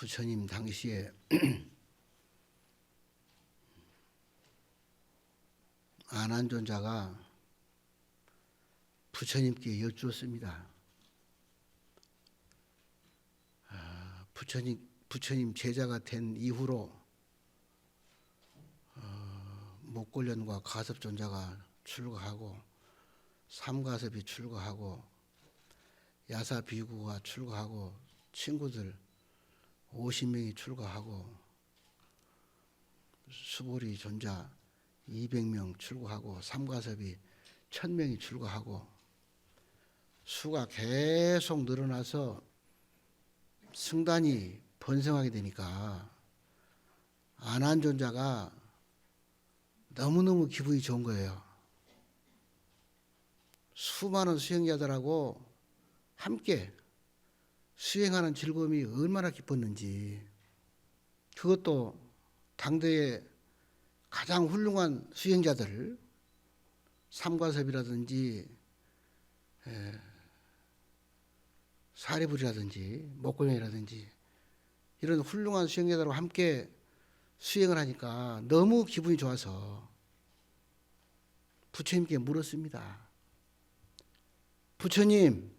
부처님 당시에 안한존자가 부처님께 여쭈었습니다. 부처님 제자가 된 이후로 목골련과 가섭존자가 출가하고 삼가섭이 출가하고 야사비구가 출가하고 친구들 50명이 출가하고 수보리 존자 200명 출가하고 삼가섭이 1000명이 출가하고 수가 계속 늘어나서 승단이 번성하게 되니까 안한존자가 너무너무 기분이 좋은 거예요. 수많은 수행자들하고 함께 수행하는 즐거움이 얼마나 기뻤는지, 그것도 당대의 가장 훌륭한 수행자들, 삼가섭이라든지 사리불이라든지 목고령이라든지 이런 훌륭한 수행자들과 함께 수행을 하니까 너무 기분이 좋아서 부처님께 물었습니다. 부처님,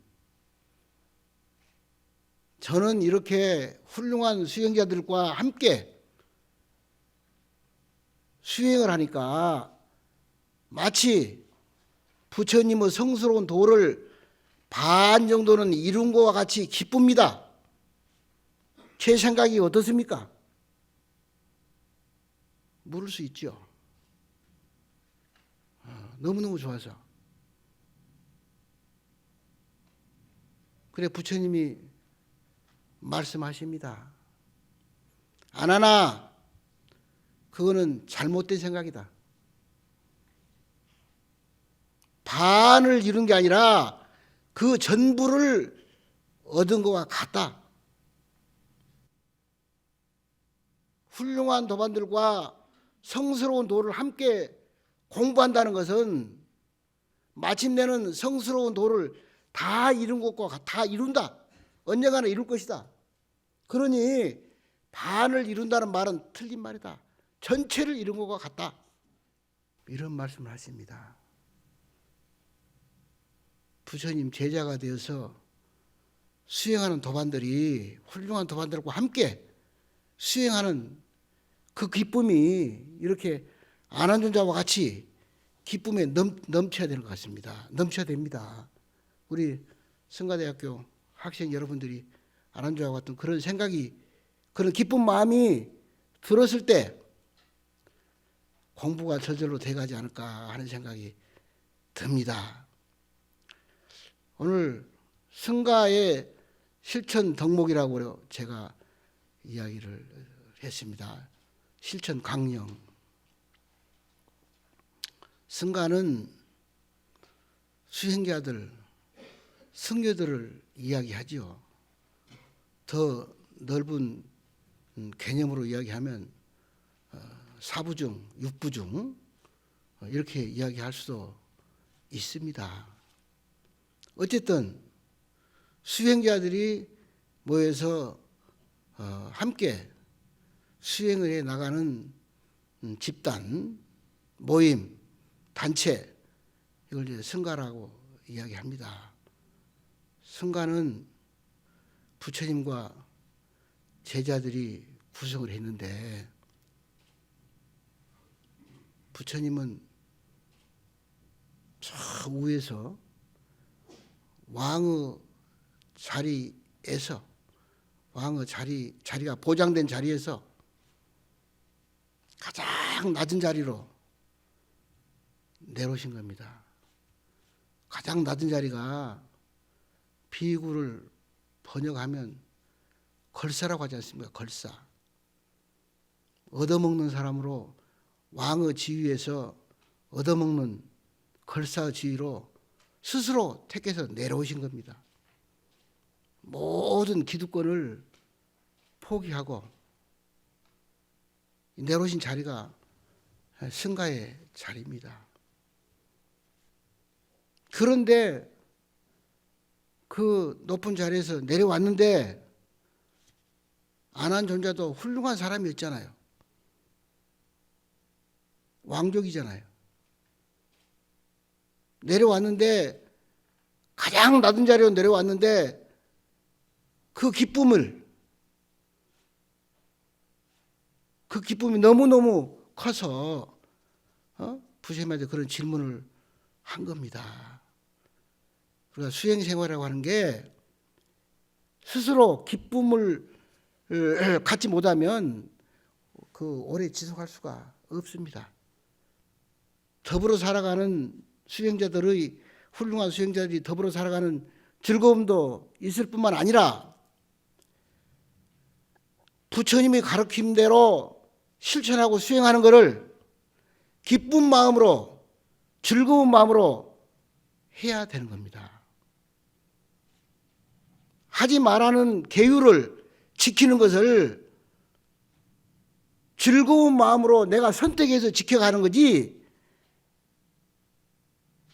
저는 이렇게 훌륭한 수행자들과 함께 수행을 하니까 마치 부처님의 성스러운 도를 반 정도는 이룬 것과 같이 기쁩니다. 제 생각이 어떻습니까? 물을 수 있죠. 너무너무 좋아서. 그래 부처님이 말씀하십니다. 안하나, 그거는 잘못된 생각이다. 반을 이룬 게 아니라 그 전부를 얻은 것과 같다. 훌륭한 도반들과 성스러운 도를 함께 공부한다는 것은 마침내는 성스러운 도를 다 이룬 것과 다 이룬다. 언젠가는 이룰 것이다. 그러니 반을 이룬다는 말은 틀린 말이다. 전체를 이룬 것과 같다. 이런 말씀을 하십니다. 부처님 제자가 되어서 수행하는 도반들이 훌륭한 도반들과 함께 수행하는 그 기쁨이 이렇게 안한존자와 같이 기쁨에 넘쳐야 되는 것 같습니다. 넘쳐야 됩니다. 우리 성가대학교 학생 여러분들이 안한존자와 같은 그런 생각이, 그런 기쁜 마음이 들었을 때 공부가 저절로 돼가지 않을까 하는 생각이 듭니다. 오늘 성가의 실천 덕목이라고 제가 이야기를 했습니다. 실천 강령. 성가는 수행자들, 성녀들을 이야기하지요. 더 넓은 개념으로 이야기하면 사부중, 육부중 이렇게 이야기할 수도 있습니다. 어쨌든 수행자들이 모여서 함께 수행을 해 나가는 집단, 모임, 단체, 이걸 이제 성가라고 이야기합니다. 성가는 부처님과 제자들이 구성을 했는데 부처님은 저 위에서 왕의 자리에서, 왕의 자리가 보장된 자리에서 가장 낮은 자리로 내려오신 겁니다. 가장 낮은 자리가 비구를 번역하면 걸사라고 하지 않습니까? 걸사. 얻어먹는 사람으로 왕의 지위에서 얻어먹는 걸사의 지위로 스스로 택해서 내려오신 겁니다. 모든 기득권을 포기하고 내려오신 자리가 성가의 자리입니다. 그런데 그 높은 자리에서 내려왔는데 아난존자도 훌륭한 사람이었잖아요. 왕족이잖아요. 내려왔는데 가장 낮은 자리로 내려왔는데 그 기쁨이 너무너무 커서 부처님한테 그런 질문을 한 겁니다. 그러니까 수행생활이라고 하는 게 스스로 기쁨을 갖지 못하면 그 오래 지속할 수가 없습니다. 더불어 살아가는 수행자들의 훌륭한 수행자들이 더불어 살아가는 즐거움도 있을 뿐만 아니라 부처님의 가르침대로 실천하고 수행하는 것을 기쁜 마음으로 즐거운 마음으로 해야 되는 겁니다. 하지 말라는 계율을 지키는 것을 즐거운 마음으로 내가 선택해서 지켜가는 거지,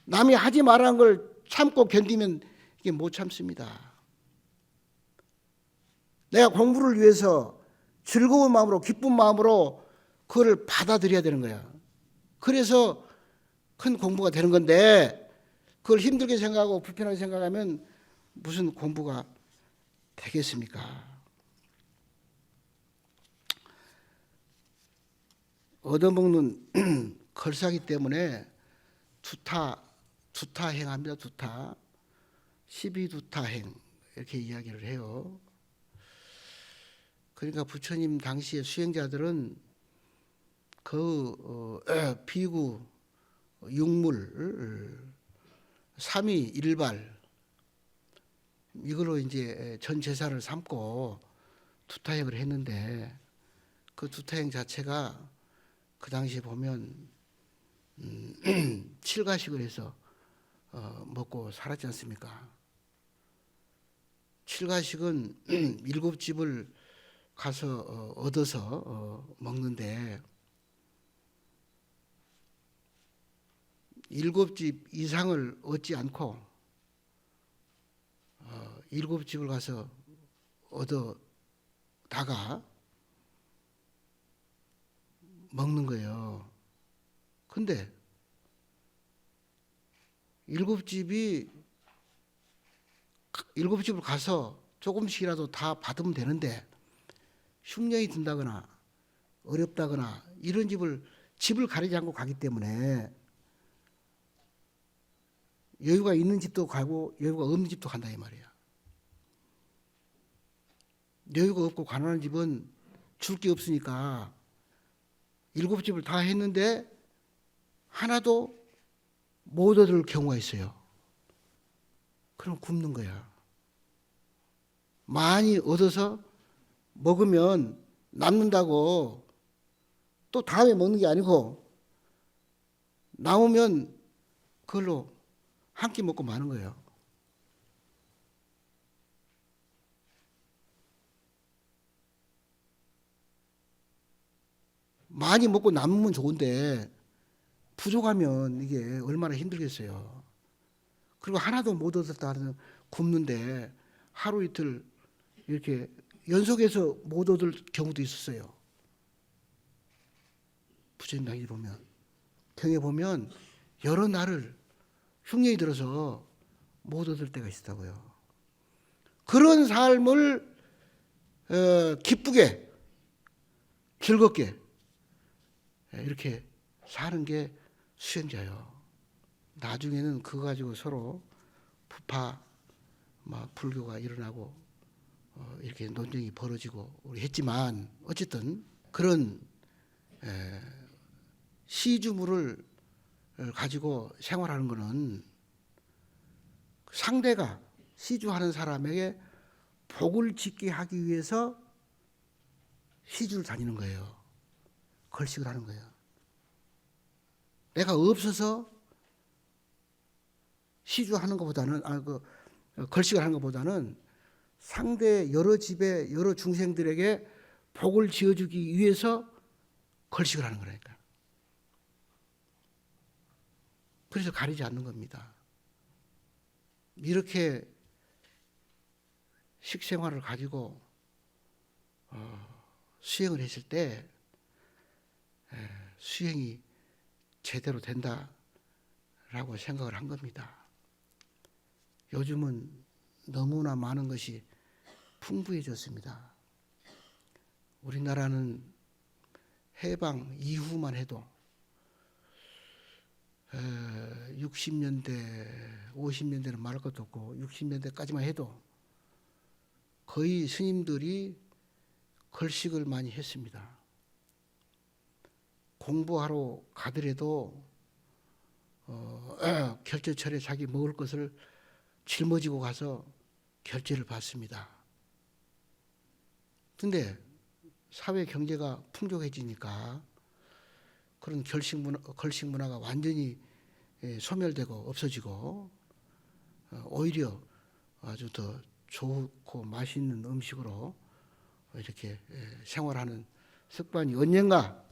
남이 하지 말라는 걸 참고 견디면 이게 못 참습니다. 내가 공부를 위해서 즐거운 마음으로 기쁜 마음으로 그걸 받아들여야 되는 거야. 그래서 큰 공부가 되는 건데 그걸 힘들게 생각하고 불편하게 생각하면 무슨 공부가 되겠습니까? 얻어먹는 걸사기 때문에 두타행합니다. 두타. 12두타행 이렇게 이야기를 해요. 그러니까 부처님 당시의 수행자들은 그 비구, 육물, 삼위 일발 이걸로 이제 전 제사를 삼고 두타행을 했는데 그 두타행 자체가 그 당시에 보면 칠가식을 해서 먹고 살았지 않습니까? 칠가식은 일곱 집을 가서 얻어서 먹는데 일곱 집 이상을 얻지 않고 일곱 집을 가서 얻어다가 먹는 거예요. 근데 일곱 집을 가서 조금씩이라도 다 받으면 되는데 흉년이 든다거나 어렵다거나 이런 집을 가리지 않고 가기 때문에 여유가 있는 집도 가고 여유가 없는 집도 간다 이 말이야. 여유가 없고 가난한 집은 줄 게 없으니까 일곱 집을 다 했는데 하나도 못 얻을 경우가 있어요. 그럼 굶는 거야. 많이 얻어서 먹으면 남는다고 또 다음에 먹는 게 아니고 남으면 그걸로 한 끼 먹고 마는 거예요. 많이 먹고 남으면 좋은데 부족하면 이게 얼마나 힘들겠어요. 그리고 하나도 못 얻었다는 굶는데 하루 이틀 이렇게 연속해서 못 얻을 경우도 있었어요. 부처님 당시 보면 경에 보면 여러 날을 흉년이 들어서 못 얻을 때가 있었다고요. 그런 삶을 기쁘게 즐겁게 이렇게 사는 게 수행자예요. 나중에는 그거 가지고 서로 부파 불교가 일어나고 이렇게 논쟁이 벌어지고 우리 했지만 어쨌든 그런 시주물을 가지고 생활하는 것은 상대가 시주하는 사람에게 복을 짓게 하기 위해서 시주를 다니는 거예요. 걸식을 하는 거예요. 내가 없어서 시주하는 것보다는 걸식을 하는 것보다는 상대 여러 집에 여러 중생들에게 복을 지어주기 위해서 걸식을 하는 거라니까. 그래서 가리지 않는 겁니다. 이렇게 식생활을 가지고 수행을 했을 때 수행이 제대로 된다라고 생각을 한 겁니다. 요즘은 너무나 많은 것이 풍부해졌습니다. 우리나라는 해방 이후만 해도 60년대, 50년대는 말할 것도 없고 60년대까지만 해도 거의 스님들이 걸식을 많이 했습니다. 공부하러 가더라도 결제철에 자기 먹을 것을 짊어지고 가서 결제를 받습니다. 근데 사회 경제가 풍족해지니까 그런 걸식 문화가 완전히 소멸되고 없어지고 오히려 아주 더 좋고 맛있는 음식으로 이렇게 생활하는 습관이 언젠가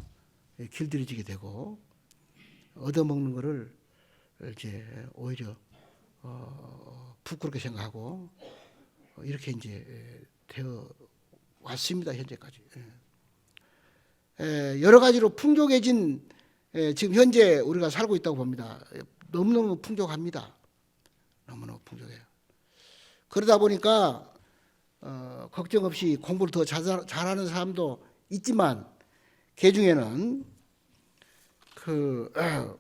길들여지게 되고 얻어먹는 것을 이제 오히려 부끄럽게 생각하고 이렇게 이제 되어 왔습니다. 현재까지. 여러 가지로 풍족해진 지금 현재 우리가 살고 있다고 봅니다. 너무너무 풍족합니다. 너무너무 풍족해요. 그러다 보니까 걱정 없이 공부를 더 잘하는 사람도 있지만 그 중에는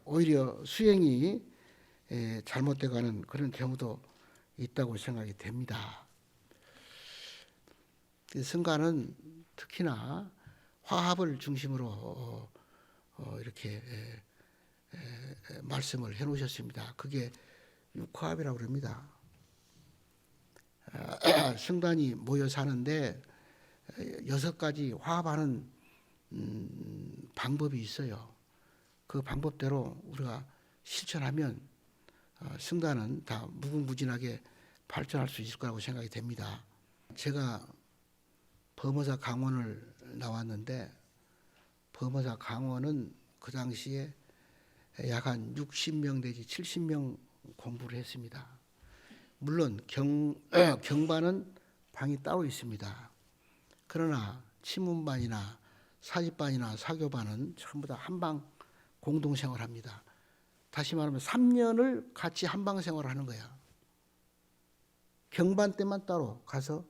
오히려 수행이 잘못돼가는 그런 경우도 있다고 생각이 됩니다. 성가는 특히나 화합을 중심으로 이렇게 말씀을 해놓으셨습니다. 그게 육화합이라고 그럽니다. 성단이 모여 사는데 6가지 화합하는 방법이 있어요. 그 방법대로 우리가 실천하면 성단은 다 무궁무진하게 발전할 수 있을 거라고 생각이 됩니다. 제가 범어사 강원을 나왔는데 범어사 강원은 그 당시에 약 한 60명 내지 70명 공부를 했습니다. 물론 경반은 방이 따로 있습니다. 그러나 치문반이나 사집반이나 사교반은 전부 다 한방 공동생활합니다. 다시 말하면 3년을 같이 한방 생활을 하는 거야. 경반 때만 따로 가서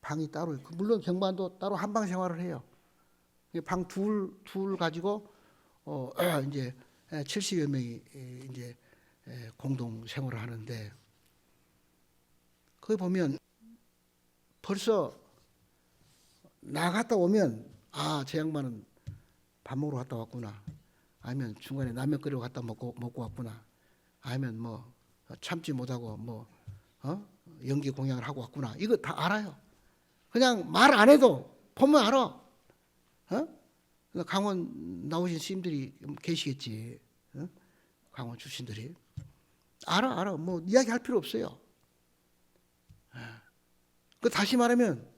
방이 따로 있고, 물론 경반도 따로 한방 생활을 해요. 방 둘 가지고 이제 70여 명이 이제 공동 생활을 하는데, 거기 보면 벌써 나갔다 오면 저 양반은 밥 먹으러 갔다 왔구나. 아니면 중간에 라면 끓여 갔다 먹고 왔구나. 아니면 뭐 참지 못하고 뭐 연기 공양을 하고 왔구나. 이거 다 알아요. 그냥 말 안 해도 보면 알아. 강원 나오신 스님들이 계시겠지. 강원 출신들이. 알아. 뭐 이야기할 필요 없어요. 그 다시 말하면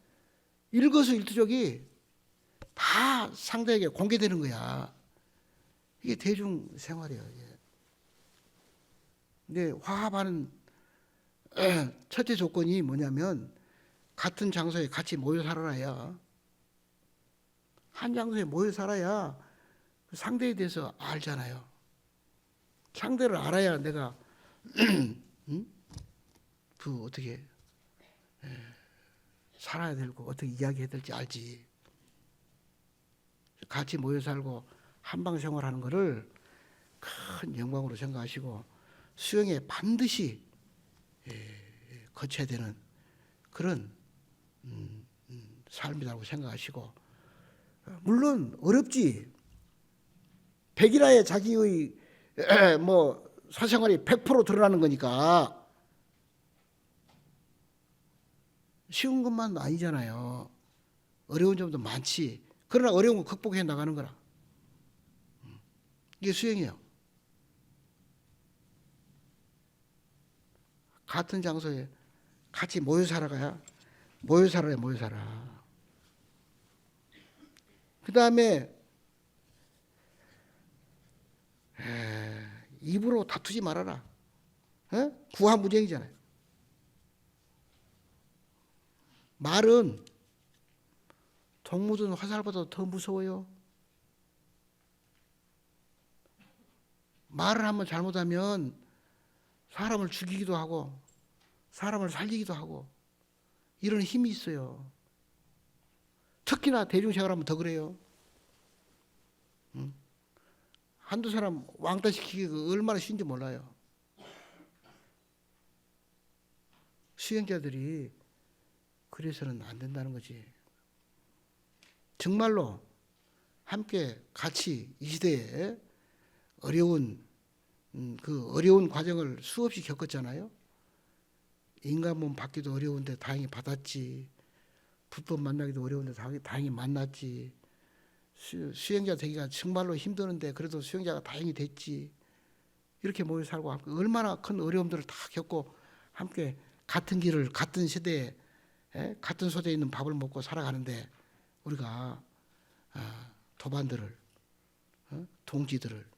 일거수일투족이 다 상대에게 공개되는 거야. 이게 대중 생활이에요. 근데 화합하는 첫째 조건이 뭐냐면 같은 장소에 같이 모여 살아야, 한 장소에 모여 살아야 상대에 대해서 알잖아요. 상대를 알아야 내가 어떻게 살아야 되고 어떻게 이야기해야 될지 알지. 같이 모여 살고 한방 생활하는 것을 큰 영광으로 생각하시고 수행에 반드시 거쳐야 되는 그런 삶이라고 생각하시고, 물론 어렵지. 백일하에 자기의 뭐 사생활이 100% 드러나는 거니까 쉬운 것만 아니잖아요. 어려운 점도 많지. 그러나 어려운 거 극복해 나가는 거라. 이게 수행이에요. 같은 장소에 같이 모여 살아가야, 모여 살아. 그 다음에 입으로 다투지 말아라. 구하무쟁이잖아요. 말은 동무든 화살보다 더 무서워요. 말을 한번 잘못하면 사람을 죽이기도 하고 사람을 살리기도 하고 이런 힘이 있어요. 특히나 대중생활하면 더 그래요. 한두 사람 왕따시키기가 얼마나 쉬운지 몰라요. 수행자들이 그래서는 안 된다는 거지. 정말로 함께 같이 이 시대에 어려운 그 어려운 과정을 수없이 겪었잖아요. 인간 몸 받기도 어려운데 다행히 받았지. 불법 만나기도 어려운데 다행히 만났지. 수행자 되기가 정말로 힘드는데 그래도 수행자가 다행히 됐지. 이렇게 모여 살고 얼마나 큰 어려움들을 다 겪고 함께 같은 길을 같은 시대에 같은 소재에 있는 밥을 먹고 살아가는데 우리가 도반들을 동지들을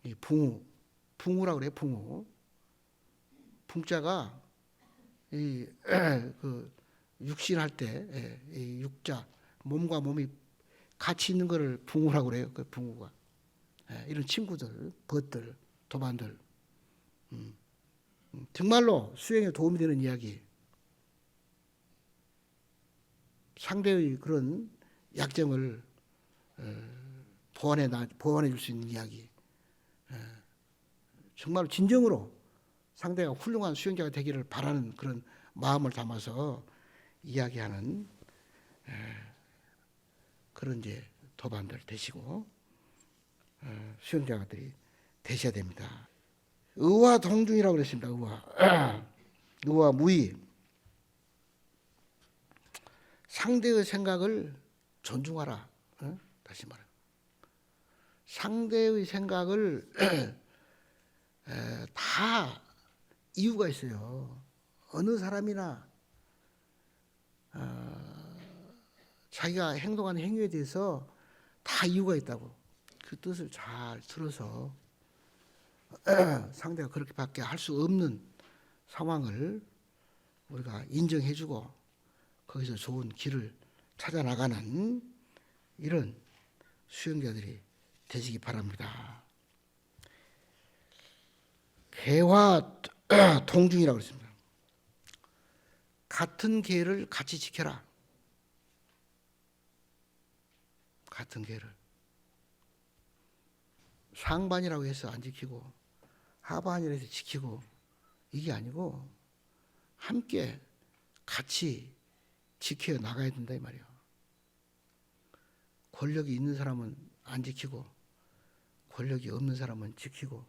이 붕우라고 그래요. 붕자가 그 육신할 때 이 육자 몸과 몸이 같이 있는 거를 붕우라고 그래요. 그 붕우가 이런 친구들, 벗들, 도반들 정말로 수행에 도움이 되는 이야기. 상대의 그런 약점을 보완해 줄 수 있는 이야기. 정말 진정으로 상대가 훌륭한 수행자가 되기를 바라는 그런 마음을 담아서 이야기하는 그런 이제 도반들 되시고 수행자들이 되셔야 됩니다. 의와 동중이라고 그랬습니다. 의와 무의. 상대의 생각을 존중하라. 다시 말해. 상대의 생각을 다 이유가 있어요. 어느 사람이나 자기가 행동하는 행위에 대해서 다 이유가 있다고. 그 뜻을 잘 들어서 상대가 그렇게밖에 할 수 없는 상황을 우리가 인정해주고 거기서 좋은 길을 찾아 나가는 이런 수행자들이 되시기 바랍니다. 개와 동중이라고 그랬습니다. 같은 개를 같이 지켜라. 같은 개를. 상반이라고 해서 안 지키고 하반이라고 해서 지키고 이게 아니고 함께 같이 지켜 나가야 된다 이 말이에요. 권력이 있는 사람은 안 지키고 권력이 없는 사람은 지키고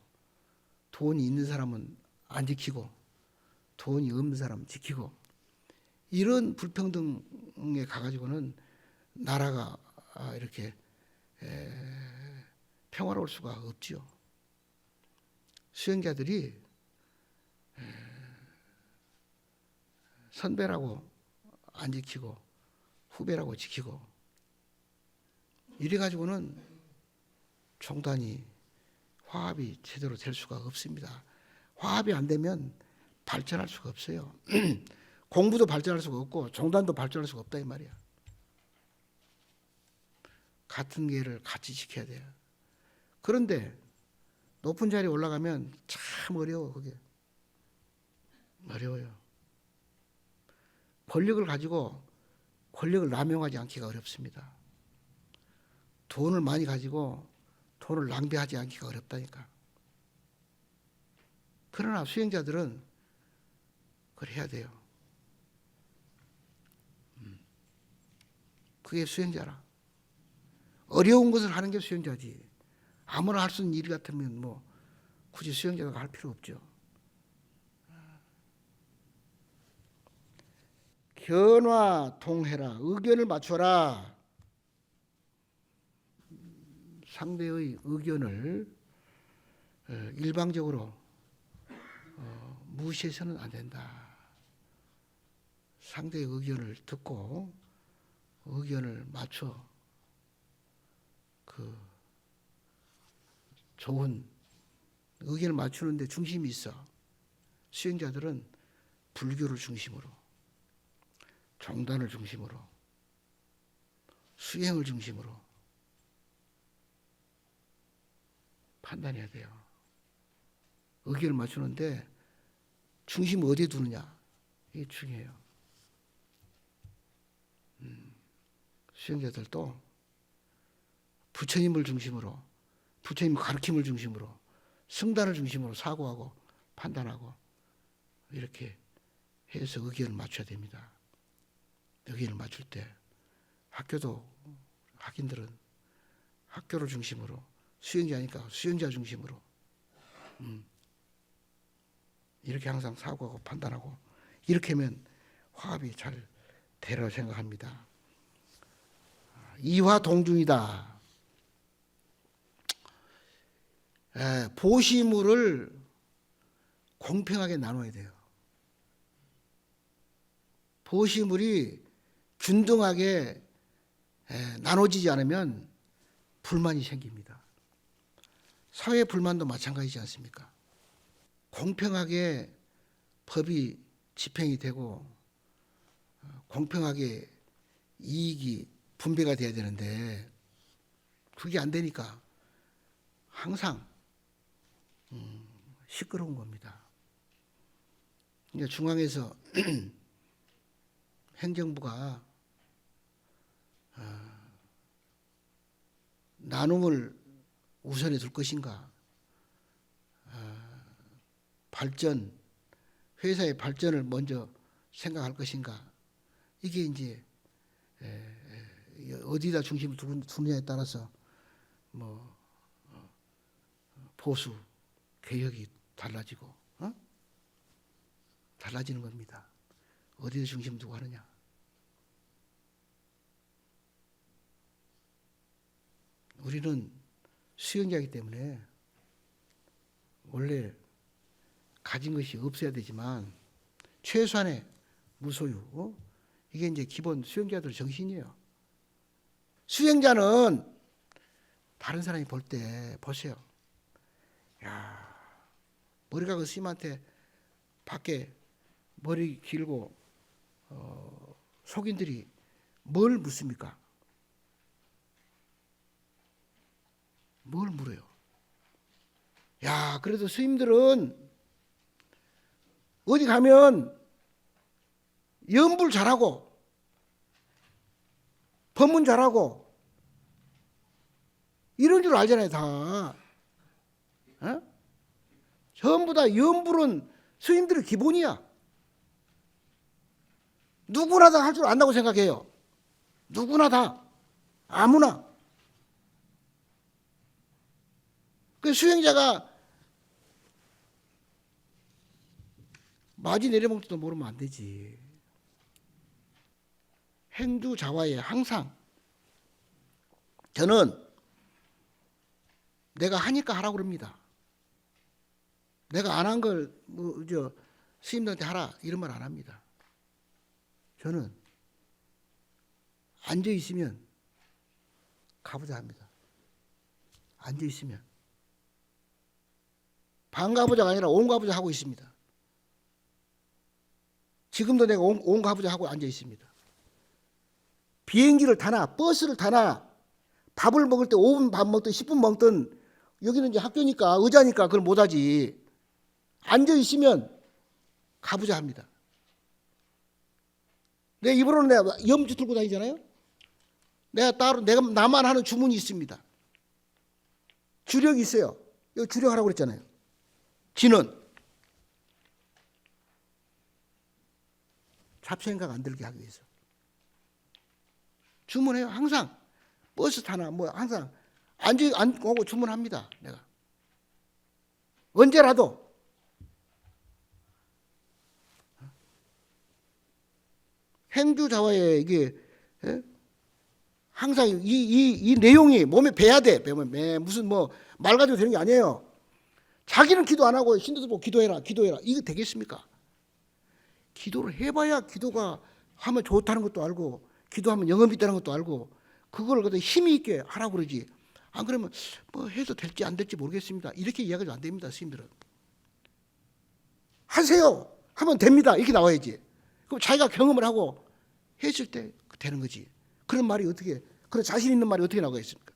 돈이 있는 사람은 안 지키고 돈이 없는 사람은 지키고 이런 불평등에 가가지고는 나라가 이렇게 평화로울 수가 없지요. 수행자들이 선배라고 안 지키고 후배라고 지키고 이래 가지고는 종단이 화합이 제대로 될 수가 없습니다. 화합이 안 되면 발전할 수가 없어요. 공부도 발전할 수가 없고 종단도 발전할 수가 없다 이 말이야. 같은 길을 같이 지켜야 돼요. 그런데 높은 자리에 올라가면 참 어려워. 그게 어려워요. 권력을 가지고 권력을 남용하지 않기가 어렵습니다. 돈을 많이 가지고 돈을 낭비하지 않기가 어렵다니까. 그러나 수행자들은 그걸 해야 돼요. 그게 수행자라. 어려운 것을 하는 게 수행자지. 아무나 할 수 있는 일 같으면 뭐 굳이 수행자가 할 필요 없죠. 견화통해라. 의견을 맞춰라. 상대의 의견을 일방적으로 무시해서는 안 된다. 상대의 의견을 듣고 의견을 맞춰 그 좋은 의견을 맞추는데 중심이 있어. 수행자들은 불교를 중심으로 종단을 중심으로 수행을 중심으로 판단해야 돼요. 의견을 맞추는데 중심을 어디에 두느냐, 이게 중요해요. 수행자들도 부처님을 중심으로, 부처님 가르침을 중심으로, 승단을 중심으로 사고하고 판단하고 이렇게 해서 의견을 맞춰야 됩니다. 의견을 맞출 때 학교도, 학인들은 학교를 중심으로, 수행자니까 수행자 중심으로 이렇게 항상 사고하고 판단하고 이렇게 하면 화합이 잘 되리라 생각합니다. 이화동중이다. 보시물을 공평하게 나눠야 돼요. 보시물이 균등하게 나눠지지 않으면 불만이 생깁니다. 사회 불만도 마찬가지지 않습니까? 공평하게 법이 집행이 되고 공평하게 이익이 분배가 돼야 되는데 그게 안 되니까 항상 시끄러운 겁니다. 중앙에서 행정부가 나눔을 우선에 둘 것인가, 발전, 회사의 발전을 먼저 생각할 것인가, 이게 이제 어디다 중심을 두느냐에 따라서 뭐 보수, 개혁이 달라지고 달라지는 겁니다. 어디에 중심을 두고 하느냐. 우리는 수행자이기 때문에 원래 가진 것이 없어야 되지만 최소한의 무소유, 이게 이제 기본 수행자들의 정신이에요. 수행자는 다른 사람이 볼 때 보세요. 야, 머리가 그 스님한테 밖에 머리 길고 속인들이 뭘 묻습니까? 뭘 물어요? 야, 그래도 스님들은 어디 가면 연불 잘하고 법문 잘하고 이런 줄 알잖아요, 다. 전부 다 연불은 스님들의 기본이야. 누구나 다 할 줄 안다고 생각해요. 누구나 다. 아무나. 그 수행자가 마지 내려먹지도 모르면 안 되지. 행주자화에 항상 저는 내가 하니까 하라고 그럽니다. 내가 안 한 걸 스님들한테 하라 이런 말 안 합니다. 저는 앉아 있으면 가보자 합니다. 앉아 있으면 반 가보자가 아니라 온 가보자 하고 있습니다. 지금도 내가 온 가보자 하고 앉아 있습니다. 비행기를 타나 버스를 타나 밥을 먹을 때 5분 밥 먹든 10분 먹든 여기는 이제 학교니까 의자니까 그걸 못하지. 앉아 있으면 가보자 합니다. 내 입으로는 내가 염주 들고 다니잖아요. 내가 나만 하는 주문이 있습니다. 주력이 있어요. 여기 주력하라고 그랬잖아요. 지는 잡생각 안 들게 하기 위해서 주문해요. 항상 버스 타나 뭐 항상 앉고 주문합니다. 내가 언제라도. 행주자화에 이게 항상 이 내용이 몸에 배야 돼. 무슨 뭐 말 가지고 되는 게 아니에요. 자기는 기도 안 하고 신도들 보고 기도해라. 이거 되겠습니까? 기도를 해봐야 기도가 하면 좋다는 것도 알고 기도하면 영험이 있다는 것도 알고 그걸 갖다 힘이 있게 하라고 그러지. 안 그러면 뭐 해도 될지 안 될지 모르겠습니다. 이렇게 이야기도 안 됩니다. 스님들은. 하세요. 하면 됩니다. 이렇게 나와야지. 그럼 자기가 경험을 하고 했을 때 되는 거지. 그런 말이 어떻게 그래 자신 있는 말이 어떻게 나가겠습니까?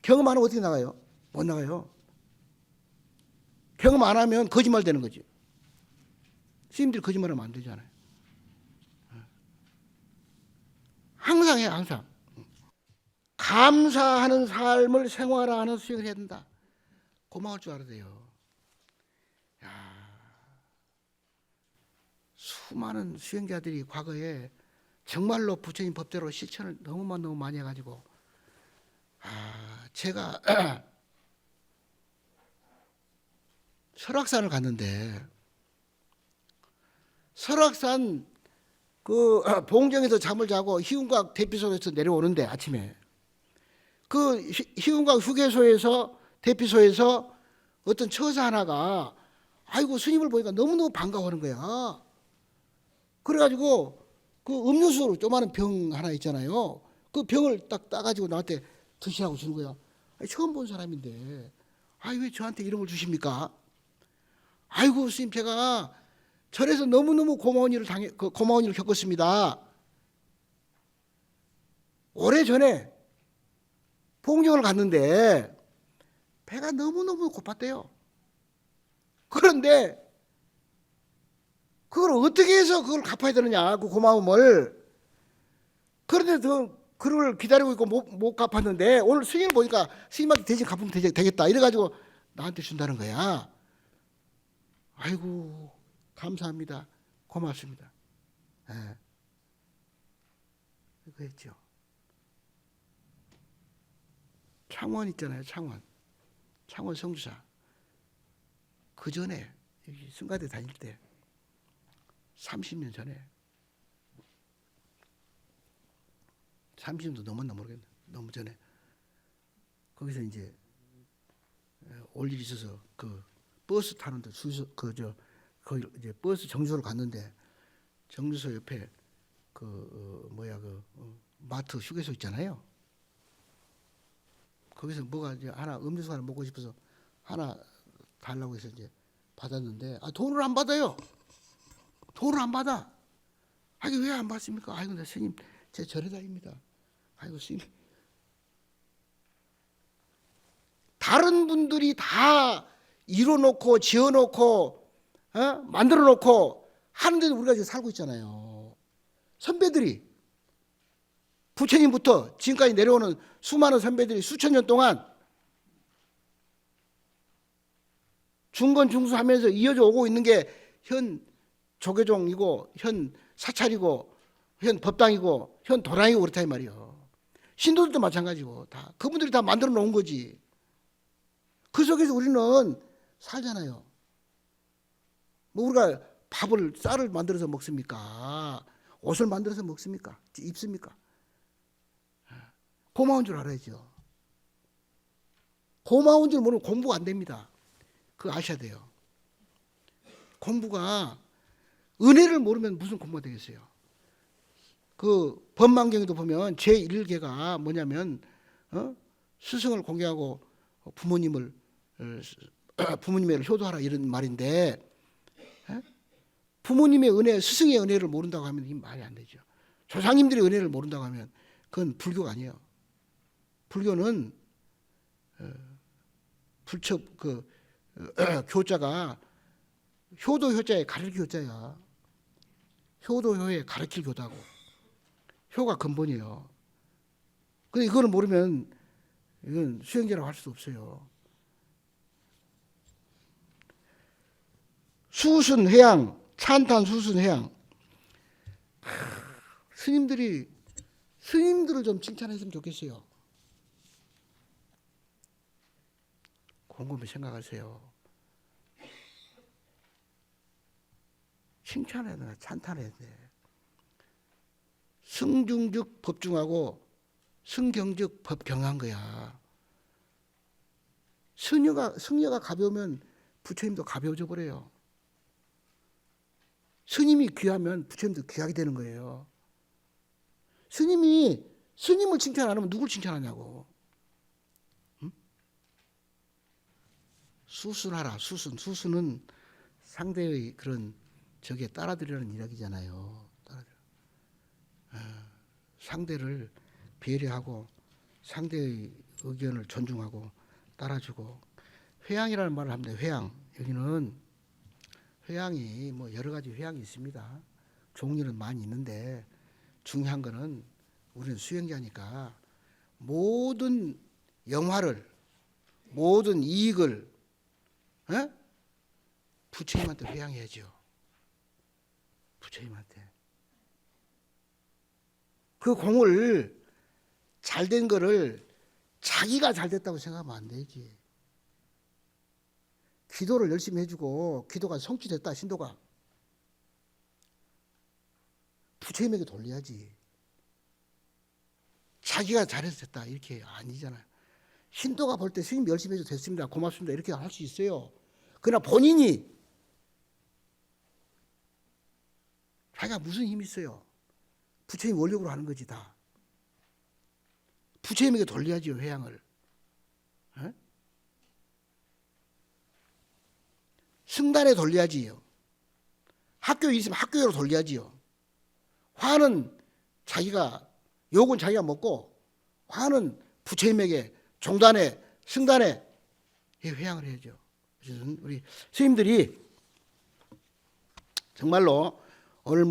경험 안 하면 어떻게 나가요? 못 나가요. 경험 안 하면 거짓말 되는 거지. 스님들이 거짓말하면 안 되잖아요. 항상 해, 항상. 감사하는 삶을 생활하는 수행을 해야 된다. 고마울 줄 알아야 돼요. 수많은 수행자들이 과거에 정말로 부처님 법대로 실천을 너무 많이 해가지고 제가 설악산을 갔는데 설악산 그 봉정에서 잠을 자고 희운각 대피소에서 내려오는데 아침에 그 희운각 휴게소에서 대피소에서 어떤 처사 하나가 아이고 스님을 보니까 너무너무 반가워하는 거야. 그래가지고 그 음료수로 조그마한 병 하나 있잖아요. 그 병을 딱 따가지고 나한테 드시라고 주는 거야. 아니, 처음 본 사람인데 왜 저한테 이런 걸 주십니까? 아이고 스님 제가 절에서 너무너무 고마운 일을 겪었습니다. 오래전에 봉정을 갔는데 배가 너무너무 고팠대요. 그런데 그걸 어떻게 해서 그걸 갚아야 되느냐, 그 고마움을. 그런데 그걸 기다리고 있고 못 갚았는데 오늘 스님을 보니까 스님한테 대신 갚으면 되겠다 이래가지고 나한테 준다는 거야. 아이고 감사합니다. 고맙습니다. 예. 그랬죠. 창원 있잖아요. 창원 성주사. 그 전에 여기 승가대 다닐 때 30년 전에 30년도 넘었나 모르겠네. 너무 전에 거기서 이제 올 일이 있어서 그 버스 타는데 거기 이제 버스 정류소를 갔는데 정류소 옆에 마트 휴게소 있잖아요. 거기서 뭐가 이제 하나 음료수 하나 먹고 싶어서 하나 달라고 해서 이제 받았는데 돈을 안 받아요. 돈을 안 받아. 이게 왜 안 받습니까? 근데 스님 제 절에 다닙니다. 스님. 다른 분들이 다 이뤄놓고 지어놓고 만들어놓고 하는데도 우리가 지금 살고 있잖아요. 선배들이 부처님부터 지금까지 내려오는 수많은 선배들이 수천 년 동안 중건 중수하면서 이어져 오고 있는 게 현 조계종이고 현 사찰이고 현 법당이고 현 도량이고 그렇다 이 말이에요. 신도들도 마찬가지고 다 그분들이 다 만들어 놓은 거지. 그 속에서 우리는 살잖아요. 우리가 쌀을 만들어서 먹습니까? 옷을 만들어서 먹습니까? 입습니까? 고마운 줄 알아야죠. 고마운 줄 모르면 공부가 안 됩니다. 그거 아셔야 돼요. 공부가 은혜를 모르면 무슨 공부가 되겠어요. 그 법망경에도 보면 제1계가 뭐냐면 스승을 공경하고 부모님을 효도하라 이런 말인데 부모님의 은혜, 스승의 은혜를 모른다고 하면 이 말이 안 되죠. 조상님들의 은혜를 모른다고 하면 그건 불교가 아니에요. 불교는 불첩 교자가 효도 효자에 가르칠 교자야. 효도 효에 가르칠 교다고. 효가 근본이에요. 근데 이거를 모르면 이건 수행자라고 할 수 없어요. 수순회양, 찬탄 수순회양. 스님들을 좀 칭찬했으면 좋겠어요. 곰곰이 생각하세요. 칭찬해야 되나 찬탄해야 돼. 승중즉 법중하고 승경즉 법경한 거야. 승려가 가벼우면 부처님도 가벼워져 버려요. 스님이 귀하면 부처님도 귀하게 되는 거예요. 스님을 칭찬 안 하면 누굴 칭찬하냐고. 응? 수순하라. 수순은 상대의 그런 저게 따라들이라는 이야기잖아요. 상대를 배려하고 상대의 의견을 존중하고 따라주고 회양이라는 말을 합니다. 회양. 여기는 회양이 뭐 여러 가지 회양이 있습니다. 종류는 많이 있는데 중요한 거는 우리는 수행자니까 모든 영화를 모든 이익을 부처님한테 회양해야죠. 부처님한테. 그 공을 잘된 거를 자기가 잘됐다고 생각하면 안 되지. 기도를 열심히 해주고 기도가 성취됐다 신도가 부처님에게 돌려야지. 자기가 잘해서 됐다 이렇게 아니잖아요. 신도가 볼 때 스님 열심히 해서 됐습니다. 고맙습니다. 이렇게 할 수 있어요. 그러나 본인이 자기가 무슨 힘이 있어요. 부처님 원력으로 하는 거지 다. 부처님에게 돌려야지요 회양을. 에? 승단에 돌려야지요. 학교에 있으면 학교로 돌려야지요. 화는 자기가 욕은 자기가 먹고 화는 부처님에게 종단에 승단에 회양을 해야죠. 그래서 우리 스님들이 정말로 오늘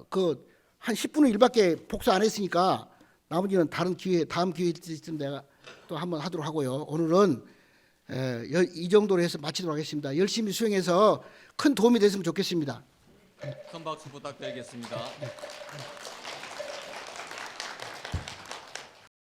그 한 10분의 1밖에 복수 안 했으니까 나머지는 다른 기회 다음 기회 있을 때 내가 또 한번 하도록 하고요. 오늘은 이 정도로 해서 마치도록 하겠습니다. 열심히 수행해서 큰 도움이 됐으면 좋겠습니다. 큰 박수 부탁드리겠습니다.